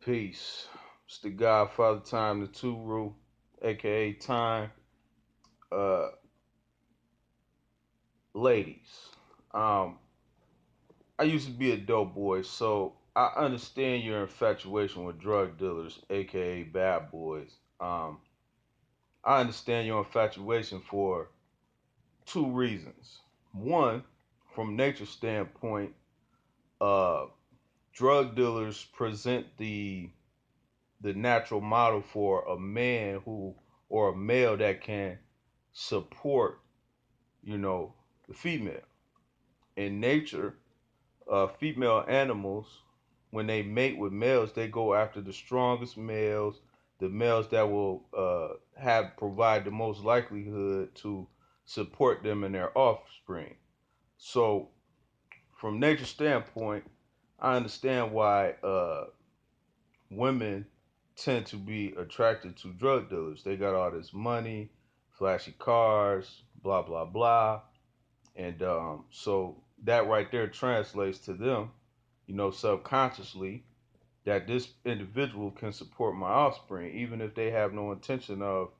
Peace. It's the Godfather Time, the Two Rule, aka Time. Uh, Ladies. Um, I used to be a dope boy, so I understand your infatuation with drug dealers, aka bad boys. I understand your infatuation for two reasons. One, from nature's standpoint, uh, drug dealers present the natural model for a man who or a male that can support, you know, the female. In nature, female animals, when they mate with males, they go after the strongest males, the males that will have provide the most likelihood to support them and their offspring. So, from nature's standpoint, I understand why women tend to be attracted to drug dealers. They got all this money, flashy cars, blah blah blah, and so that right there translates to them, subconsciously that this individual can support my offspring, even if they have no intention of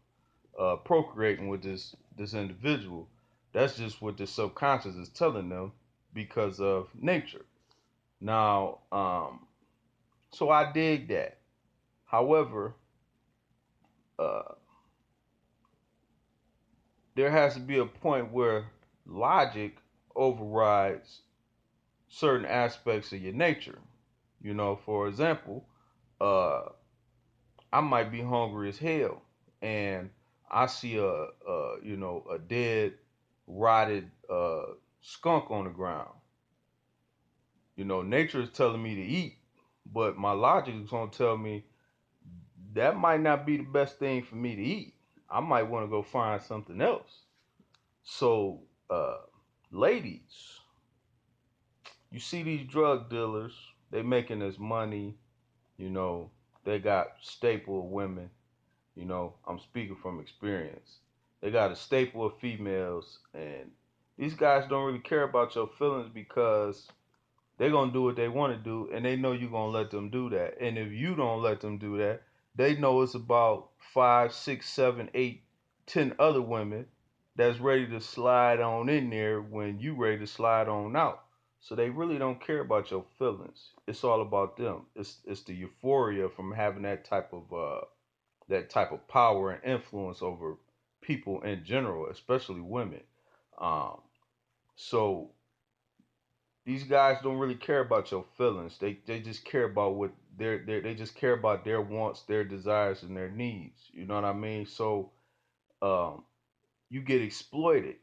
procreating with this individual. That's just what the subconscious is telling them because of nature. Now, so I dig that. However, uh, there has to be a point where logic overrides certain aspects of your nature. For example, uh, I might be hungry as hell, and I see a dead, rotted skunk on the ground. Nature is telling me to eat, but my logic is gonna tell me that might not be the best thing for me to eat. I might want to go find something else. So, uh, ladies, you see these drug dealers, they making this money, you know, they got staple women, I'm speaking from experience. They got a staple of females, and these guys don't really care about your feelings because they're gonna do what they want to do, and they know you're gonna let them do that. And if you don't let them do that, they know it's about five, six, seven, eight, 10 other women that's ready to slide on in there when you ready to slide on out. So they really don't care about your feelings. It's all about them. It's the euphoria from having that type of power and influence over people in general, especially women. Um, so these guys don't really care about your feelings. They just care about what they just care about their wants, their desires, and their needs. You know what I mean? So um, you get exploited.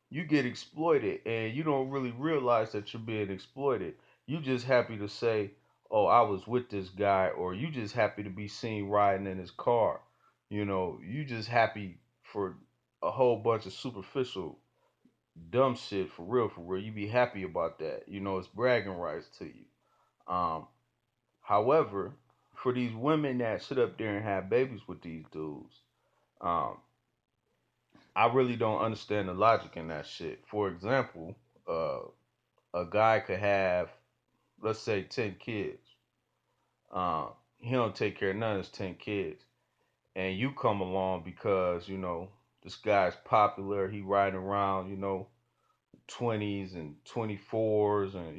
You get exploited, and you don't really realize that you're being exploited. You just happy to say, "Oh, I was with this guy," or you just happy to be seen riding in his car. You just happy for a whole bunch of superficial dumb shit for real, for real. You be happy about that. It's bragging rights to you. Um, However, for these women that sit up there and have babies with these dudes, um, I really don't understand the logic in that shit. For example, uh, a guy could have, let's say, 10 kids. He don't take care of none of his 10 kids. And you come along because, this guy's popular. He riding around, 20s and 24s, and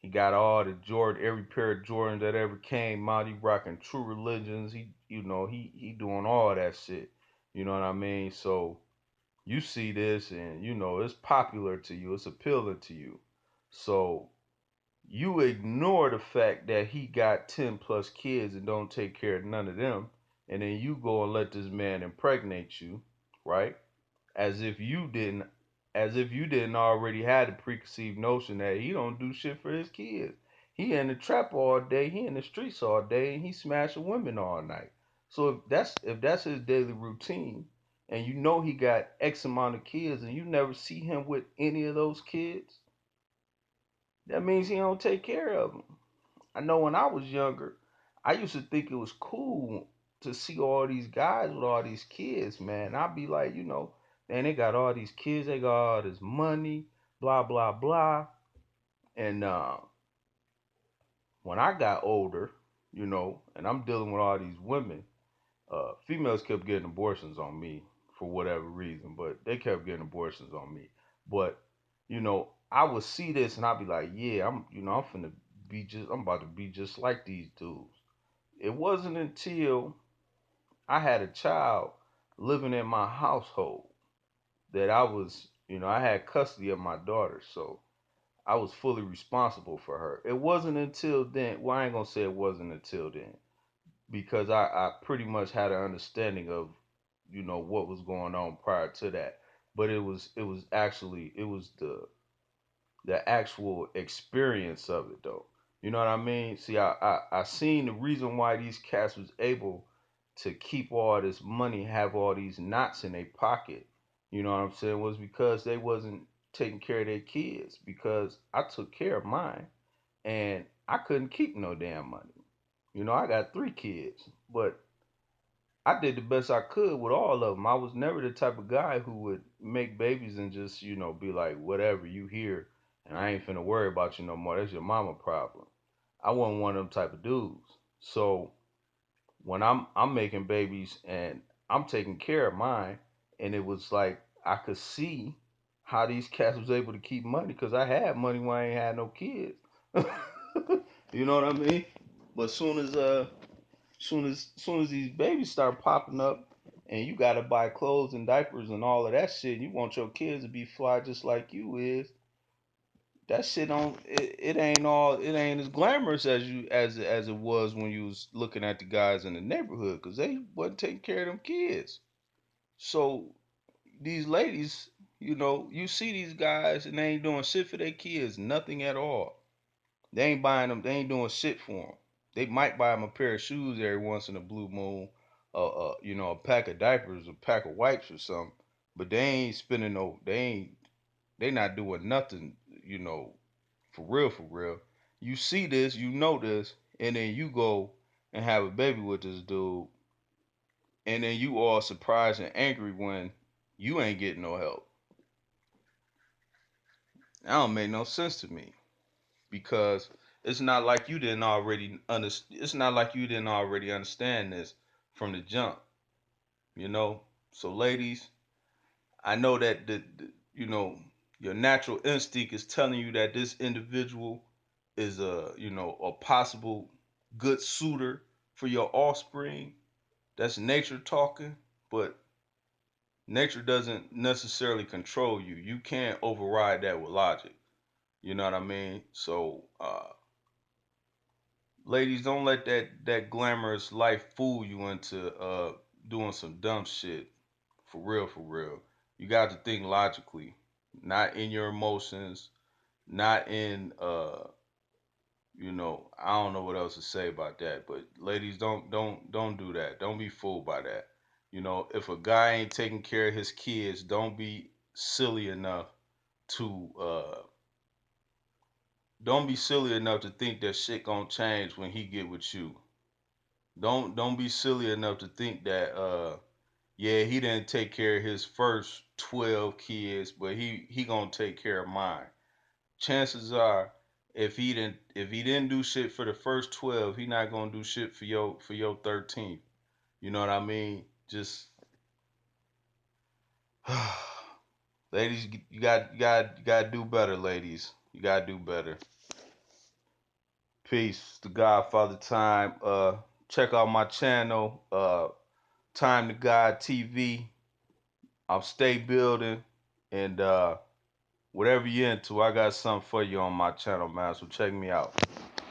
he got all the Jordan, every pair of Jordans that ever came out. He rocking True Religions. He doing all that shit. You know what I mean? So you see this, and it's popular to you. It's appealing to you. So you ignore the fact that he got 10 plus kids and don't take care of none of them, and then you go and let this man impregnate you, right? as if you didn't as if you didn't already have the preconceived notion that he don't do shit for his kids. He in the trap all day, he in the streets all day, and he smashing women all night. So if that's his daily routine, and he got X amount of kids, and you never see him with any of those kids, that means he don't take care of them. I know when I was younger, I used to think it was cool to see all these guys with all these kids, man. I'd be like, man, they got all these kids, they got all this money, blah blah blah. And when I got older, and I'm dealing with all these women. Females kept getting abortions on me for whatever reason, but they kept getting abortions on me. But I would see this and I'd be like, yeah, I'm finna I'm about to be just like these dudes. It wasn't until I had a child living in my household that I had custody of my daughter, so I was fully responsible for her. It wasn't until then. Well, I ain't gonna say it wasn't until then because I pretty much had an understanding of what was going on prior to that. But it was the actual experience of it though. You know what I mean? See, I seen the reason why these cats was able to keep all this money, have all these knots in their pocket. You know what I'm saying? Was because they wasn't taking care of their kids. Because I took care of mine, and I couldn't keep no damn money. I got 3 kids, but I did the best I could with all of them. I was never the type of guy who would make babies and just, be like, whatever, you here, and I ain't finna worry about you no more. That's your mama problem. I wasn't one of them type of dudes. So when I'm making babies and I'm taking care of mine, and it was like I could see how these cats was able to keep money because I had money when I ain't had no kids. You know what I mean? But soon as these babies start popping up and you gotta buy clothes and diapers and all of that shit, and you want your kids to be fly just like you is, that shit don't it ain't as glamorous as it was when you was looking at the guys in the neighborhood because they wasn't taking care of them kids. So these ladies, you see these guys and they ain't doing shit for their kids, nothing at all. They ain't buying them. They ain't doing shit for them. They might buy them a pair of shoes every once in a blue moon, a pack of diapers, a pack of wipes or something. But they ain't spending no. They ain't. They not doing nothing. For real, for real. You see this, you know this, and then you go and have a baby with this dude, and then you all surprised and angry when you ain't getting no help. That don't make no sense to me because it's not like you didn't already it's not like you didn't already understand this from the jump, you know. So ladies, I know that your natural instinct is telling you that this individual is a possible good suitor for your offspring. That's nature talking, but nature doesn't necessarily control you. You can't override that with logic. You know what I mean? So ladies, don't let that glamorous life fool you into doing some dumb shit. For real, for real. You got to think logically, not in your emotions, not in I don't know what else to say about that. But ladies, don't do that. Don't be fooled by that. If a guy ain't taking care of his kids, to don't be silly enough to think that shit gonna change when he get with you. Don't be silly enough to think that yeah, he didn't take care of his first 12 kids, but he gonna take care of mine. Chances are if he didn't do shit for the first 12, he not gonna do shit for your 13th. You know what I mean? Just ladies, you got to do better, ladies. You got to do better. Peace. The Godfather Time. Check out my channel, Time to God TV. I'll stay building, and whatever you're into, I got something for you on my channel, man. So check me out.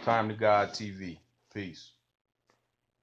Time to God TV. Peace.